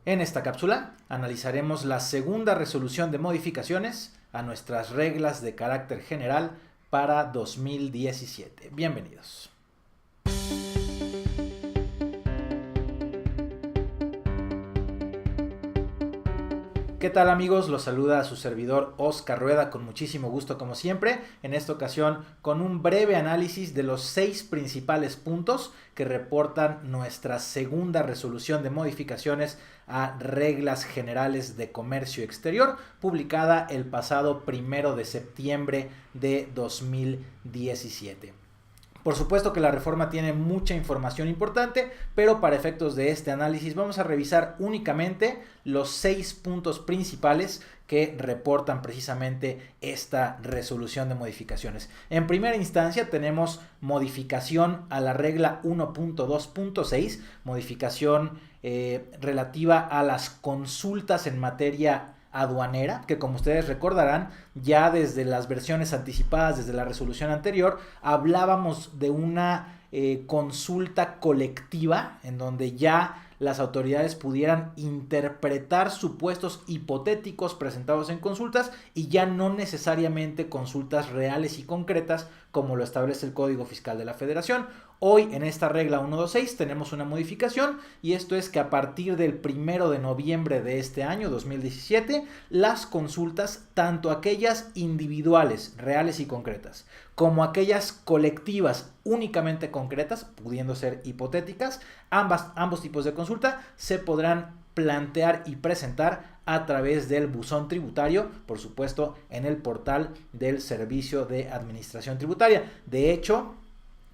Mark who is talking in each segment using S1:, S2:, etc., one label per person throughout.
S1: En esta cápsula analizaremos la segunda resolución de modificaciones a nuestras reglas de carácter general para 2017. Bienvenidos. ¿Qué tal amigos? Los saluda a su servidor Oscar Rueda con muchísimo gusto como siempre, en esta ocasión con un breve análisis de los 6 principales puntos que reportan nuestra segunda resolución de modificaciones a reglas generales de comercio exterior, publicada el pasado 1 de septiembre de 2017. Por supuesto que la reforma tiene mucha información importante, pero para efectos de este análisis vamos a revisar únicamente los 6 puntos principales que reportan precisamente esta resolución de modificaciones. En primera instancia tenemos modificación a la regla 1.2.6, modificación relativa a las consultas en materia aduanera, que como ustedes recordarán, ya desde las versiones anticipadas, desde la resolución anterior, hablábamos de una consulta colectiva en donde ya las autoridades pudieran interpretar supuestos hipotéticos presentados en consultas y ya no necesariamente consultas reales y concretas como lo establece el Código Fiscal de la Federación. Hoy en esta regla 126 tenemos una modificación y esto es que a partir del 1 de noviembre de este año 2017 las consultas, tanto aquellas individuales, reales y concretas, como aquellas colectivas únicamente concretas, pudiendo ser hipotéticas, ambos tipos de consulta se podrán plantear y presentar a través del buzón tributario, por supuesto en el portal del Servicio de Administración Tributaria. De hecho,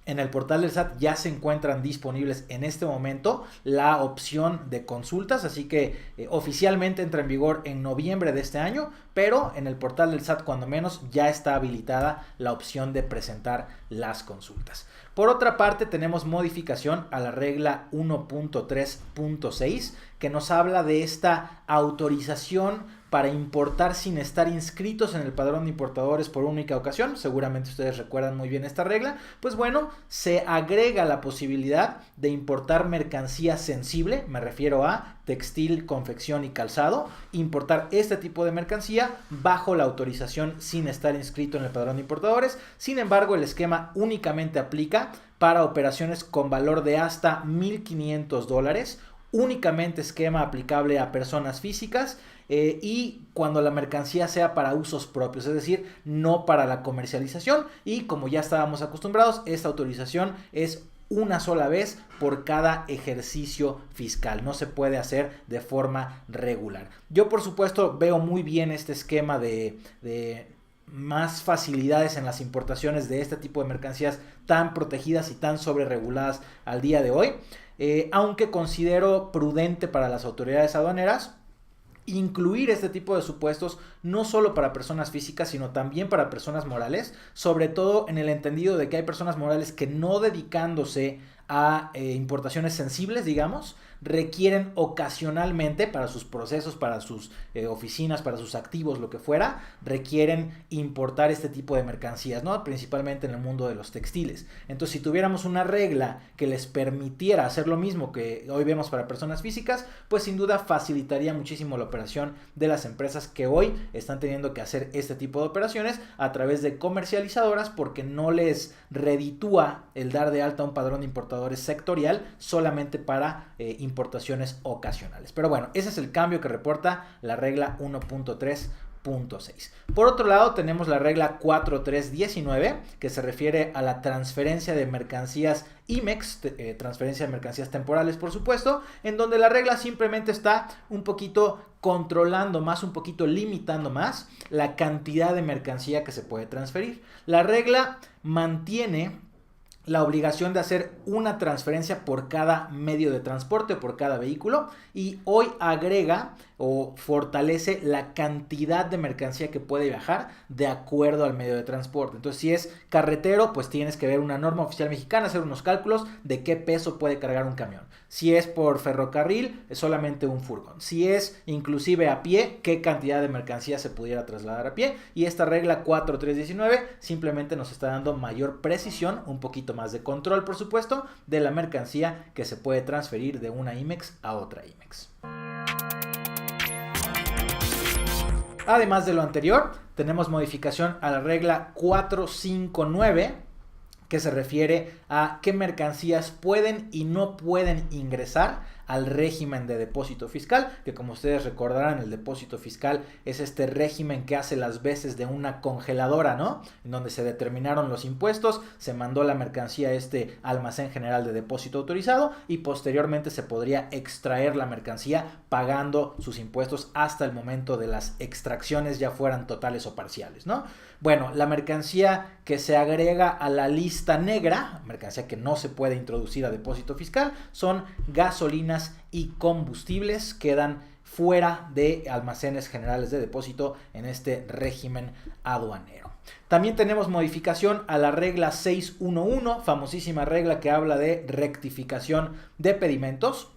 S1: en el portal del SAT ya se encuentran disponibles en este momento la opción de consultas, así que oficialmente entra en vigor en noviembre de este año, pero en el portal del SAT cuando menos ya está habilitada la opción de presentar las consultas. Por otra parte tenemos modificación a la regla 1.3.6 que nos habla de esta autorización para importar sin estar inscritos en el padrón de importadores por única ocasión. Seguramente ustedes recuerdan muy bien esta regla. Pues bueno, se agrega la posibilidad de importar mercancía sensible, me refiero a textil, confección y calzado, importar este tipo de mercancía bajo la autorización sin estar inscrito en el padrón de importadores. Sin embargo, el esquema únicamente aplica para operaciones con valor de hasta $1,500, únicamente esquema aplicable a personas físicas y cuando la mercancía sea para usos propios, es decir, no para la comercialización, y como ya estábamos acostumbrados, esta autorización es una sola vez por cada ejercicio fiscal, no se puede hacer de forma regular. Yo por supuesto veo muy bien este esquema de más facilidades en las importaciones de este tipo de mercancías tan protegidas y tan sobrereguladas al día de hoy, aunque considero prudente para las autoridades aduaneras incluir este tipo de supuestos no solo para personas físicas sino también para personas morales, sobre todo en el entendido de que hay personas morales que no dedicándose a importaciones sensibles, digamos, requieren ocasionalmente para sus procesos, para sus oficinas, para sus activos, lo que fuera, requieren importar este tipo de mercancías, ¿no? Principalmente en el mundo de los textiles. Entonces, si tuviéramos una regla que les permitiera hacer lo mismo que hoy vemos para personas físicas, pues sin duda facilitaría muchísimo la operación de las empresas que hoy están teniendo que hacer este tipo de operaciones a través de comercializadoras porque no les reditúa el dar de alta un padrón de importadores sectorial solamente para importaciones ocasionales. Pero bueno, ese es el cambio que reporta la regla 1.3.6. Por otro lado tenemos la regla 4319 que se refiere a la transferencia de mercancías IMEX, transferencia de mercancías temporales por supuesto, en donde la regla simplemente está un poquito controlando más, un poquito limitando más la cantidad de mercancía que se puede transferir. La regla mantiene la obligación de hacer una transferencia por cada medio de transporte, por cada vehículo, y hoy agrega o fortalece la cantidad de mercancía que puede viajar de acuerdo al medio de transporte. Entonces, si es carretero, pues tienes que ver una norma oficial mexicana, hacer unos cálculos de qué peso puede cargar un camión. Si es por ferrocarril, es solamente un furgón. Si es inclusive a pie, qué cantidad de mercancía se pudiera trasladar a pie. Y esta regla 4319 simplemente nos está dando mayor precisión, un poquito más de control, por supuesto, de la mercancía que se puede transferir de una IMEX a otra IMEX. Además de lo anterior, tenemos modificación a la regla 459, que se refiere a qué mercancías pueden y no pueden ingresar al régimen de depósito fiscal, que como ustedes recordarán, el depósito fiscal es este régimen que hace las veces de una congeladora, ¿no? En donde se determinaron los impuestos, se mandó la mercancía a este almacén general de depósito autorizado y posteriormente se podría extraer la mercancía pagando sus impuestos hasta el momento de las extracciones, ya fueran totales o parciales, ¿no? Bueno, la mercancía que se agrega a la lista negra, mercancía que no se puede introducir a depósito fiscal, son gasolinas y combustibles, quedan fuera de almacenes generales de depósito en este régimen aduanero. También tenemos modificación a la regla 611, famosísima regla que habla de rectificación de pedimentos.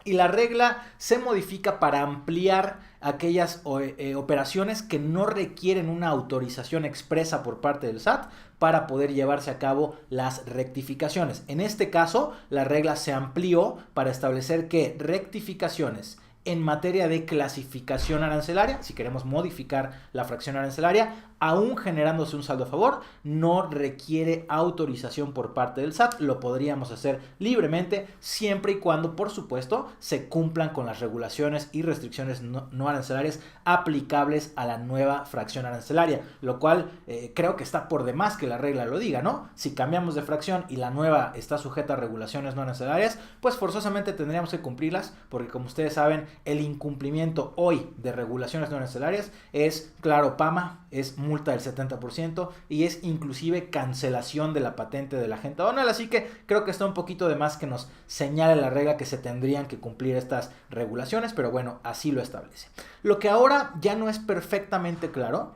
S1: Y la regla se modifica para ampliar aquellas operaciones que no requieren una autorización expresa por parte del SAT para poder llevarse a cabo las rectificaciones. En este caso, la regla se amplió para establecer que rectificaciones en materia de clasificación arancelaria, si queremos modificar la fracción arancelaria, aún generándose un saldo a favor, no requiere autorización por parte del SAT, lo podríamos hacer libremente siempre y cuando, por supuesto, se cumplan con las regulaciones y restricciones no arancelarias aplicables a la nueva fracción arancelaria, lo cual creo que está por demás que la regla lo diga, ¿no? Si cambiamos de fracción y la nueva está sujeta a regulaciones no arancelarias, pues forzosamente tendríamos que cumplirlas, porque como ustedes saben, el incumplimiento hoy de regulaciones no arancelarias es, claro, PAMA, es multa del 70% y es inclusive cancelación de la patente del agente aduanal, así que creo que está un poquito de más que nos señale la regla que se tendrían que cumplir estas regulaciones, pero bueno, así lo establece. Lo que ahora ya no es perfectamente claro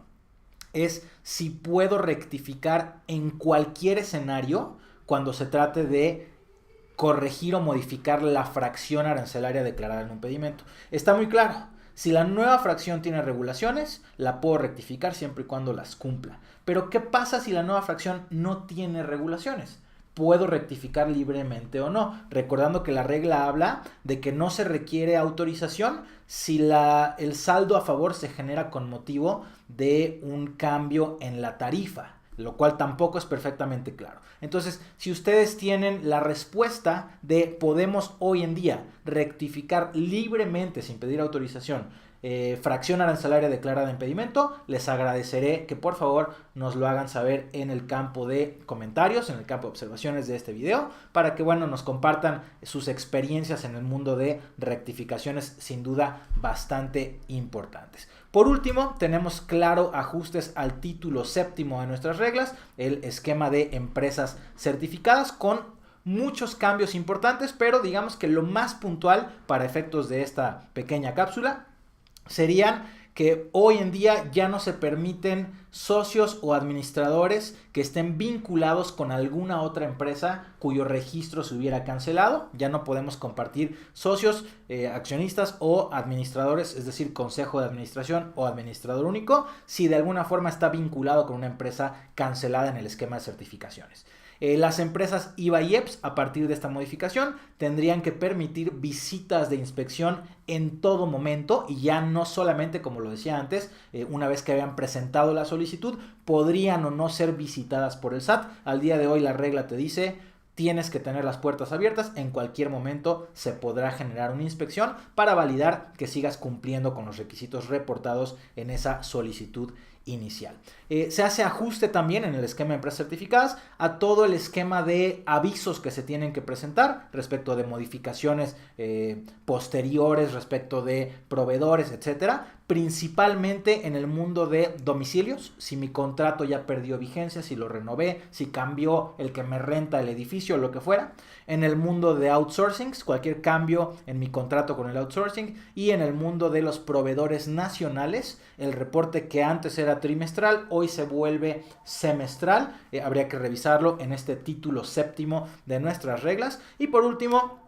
S1: es si puedo rectificar en cualquier escenario cuando se trate de corregir o modificar la fracción arancelaria declarada en un pedimento. Está muy claro. Si la nueva fracción tiene regulaciones, la puedo rectificar siempre y cuando las cumpla. Pero ¿qué pasa si la nueva fracción no tiene regulaciones? ¿Puedo rectificar libremente o no? Recordando que la regla habla de que no se requiere autorización si el saldo a favor se genera con motivo de un cambio en la tarifa, lo cual tampoco es perfectamente claro. Entonces, si ustedes tienen la respuesta de podemos hoy en día rectificar libremente sin pedir autorización fracción arancelaria declarada en pedimento, les agradeceré que por favor nos lo hagan saber en el campo de comentarios, en el campo de observaciones de este video, para que bueno, nos compartan sus experiencias en el mundo de rectificaciones sin duda bastante importantes. Por último, tenemos claro ajustes al título séptimo de nuestras reglas, el esquema de empresas certificadas con muchos cambios importantes, pero digamos que lo más puntual para efectos de esta pequeña cápsula serían que hoy en día ya no se permiten socios o administradores que estén vinculados con alguna otra empresa cuyo registro se hubiera cancelado. Ya no podemos compartir socios, accionistas o administradores, es decir, consejo de administración o administrador único, si de alguna forma está vinculado con una empresa cancelada en el esquema de certificaciones. Las empresas IVA y EPS, a partir de esta modificación, tendrían que permitir visitas de inspección en todo momento y ya no solamente, como lo decía antes, una vez que habían presentado la solicitud, podrían o no ser visitadas por el SAT. Al día de hoy la regla te dice: tienes que tener las puertas abiertas, en cualquier momento se podrá generar una inspección para validar que sigas cumpliendo con los requisitos reportados en esa solicitud inicial. Se hace ajuste también en el esquema de empresas certificadas a todo el esquema de avisos que se tienen que presentar respecto de modificaciones posteriores, respecto de proveedores, etcétera, principalmente en el mundo de domicilios. Si mi contrato ya perdió vigencia, si lo renové, si cambió el que me renta el edificio, lo que fuera. En el mundo de outsourcing, cualquier cambio en mi contrato con el outsourcing. Y en el mundo de los proveedores nacionales, el reporte que antes era trimestral, hoy se vuelve semestral. Habría que revisarlo en este título séptimo de nuestras reglas. Y por último,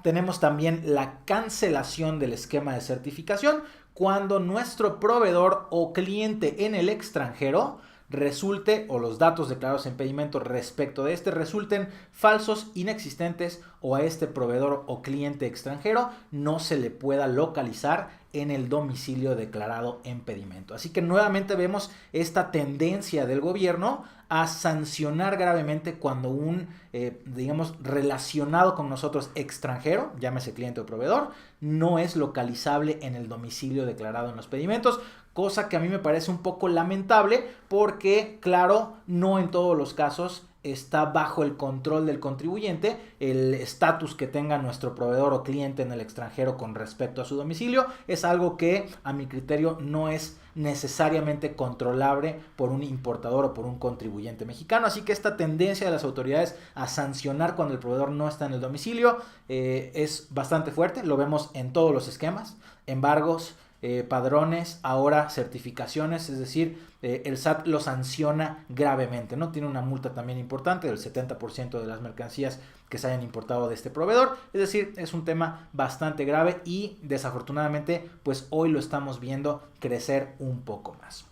S1: tenemos también la cancelación del esquema de certificación cuando nuestro proveedor o cliente en el extranjero resulte, o los datos declarados en pedimento respecto de este resulten falsos, inexistentes, o a este proveedor o cliente extranjero no se le pueda localizar en el domicilio declarado en pedimento. Así que nuevamente vemos esta tendencia del gobierno a sancionar gravemente cuando un, digamos, relacionado con nosotros extranjero, llámese cliente o proveedor, no es localizable en el domicilio declarado en los pedimentos, cosa que a mí me parece un poco lamentable porque, claro, no en todos los casos está bajo el control del contribuyente el estatus que tenga nuestro proveedor o cliente en el extranjero con respecto a su domicilio. Es algo que a mi criterio no es necesariamente controlable por un importador o por un contribuyente mexicano, así que esta tendencia de las autoridades a sancionar cuando el proveedor no está en el domicilio es bastante fuerte. Lo vemos en todos los esquemas, embargos, padrones, ahora certificaciones, es decir, el SAT lo sanciona gravemente, ¿no? Tiene una multa también importante del 70% de las mercancías que se hayan importado de este proveedor, es decir, es un tema bastante grave y desafortunadamente pues hoy lo estamos viendo crecer un poco más.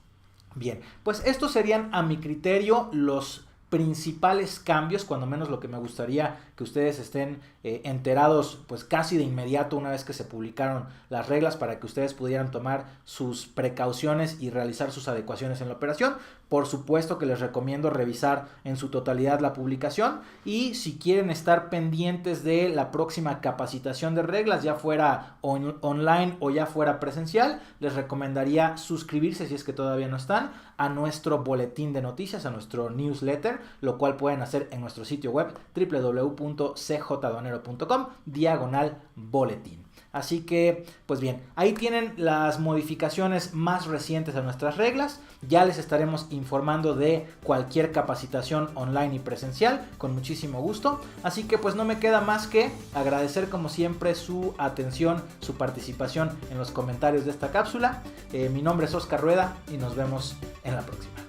S1: Bien, pues estos serían a mi criterio los principales cambios, cuando menos lo que me gustaría que ustedes estén enterados pues casi de inmediato una vez que se publicaron las reglas para que ustedes pudieran tomar sus precauciones y realizar sus adecuaciones en la operación. Por supuesto que les recomiendo revisar en su totalidad la publicación y si quieren estar pendientes de la próxima capacitación de reglas, ya fuera online o ya fuera presencial, les recomendaría suscribirse si es que todavía no están a nuestro boletín de noticias, a nuestro newsletter, lo cual pueden hacer en nuestro sitio web www.cjaduanero.com/boletín. Así que, pues bien, ahí tienen las modificaciones más recientes a nuestras reglas. Ya les estaremos informando de cualquier capacitación online y presencial con muchísimo gusto. Así que pues no me queda más que agradecer como siempre su atención, su participación en los comentarios de esta cápsula. Mi nombre es Oscar Rueda y nos vemos en la próxima.